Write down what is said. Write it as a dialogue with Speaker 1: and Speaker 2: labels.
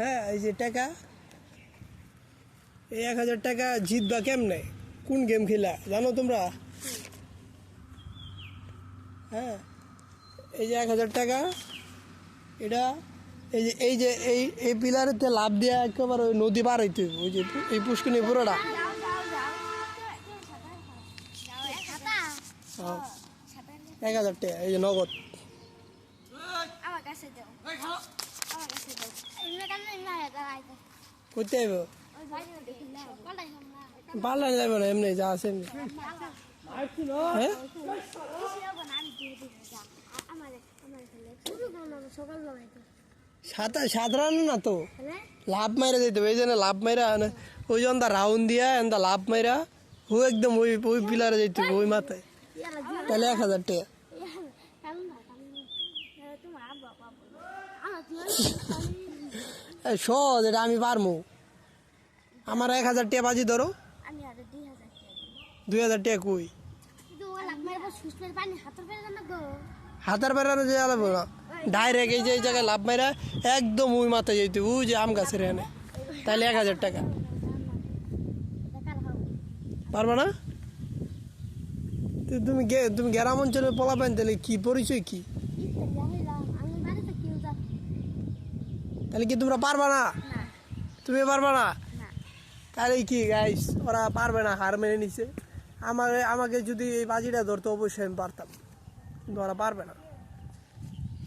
Speaker 1: হ্যাঁ এই যে টাকা, এই 1000 টাকা জিতবা কেমনে? কোন গেম খেলা জানো তোমরা? হ্যাঁ এই যে 1000 টাকা, এটা এই পিলারেতে লাভ দিয়া একেবারে ওই নদী পার হইতে হইব। ওই যে এই পুষ্কিনি পুরোটা 1000 টাকা, এই যে নগদ। করতে আইব পারলে যাবে না, এমনি যা আছে এমনি। হ্যাঁ সাধারণ না তো, লাভ মাইরা যেতে হবে। এই জন্য লাভ মাইরা ওই যে রাউন্ড দিয়া এন্দা লাভ মাইরা ও একদম ওই ওই পিলারে যেতে হবে, ওই মাথায়। তাহলে 1000 টাকা। সহজ, এটা আমি পারবো। আমার 1000 টাকা বাজি ধরো। 2000 টাকা কই হাতার বেড়ানো যে আলাবো না, ডাইরেক্ট এই যে এই জায়গায় লাভ মাইরা একদম ওই মাথায় যেতে ওই যে আম গাছের এনে, তাহলে 1000 টাকা। পারবা না? তুমি তুমি গ্রাম অঞ্চলের পোলাপান, তাহলে কি পরিচয় কি? তাহলে কি তোমরা পারবা না? তুমি পারবা না? তাহলে কি গাইস, ওরা পারবে না, হার মেনে নিছে। আমাকে যদি এই বাজিটা ধরতো অবশ্যই আমি পারতাম, কিন্তু ওরা পারবে না।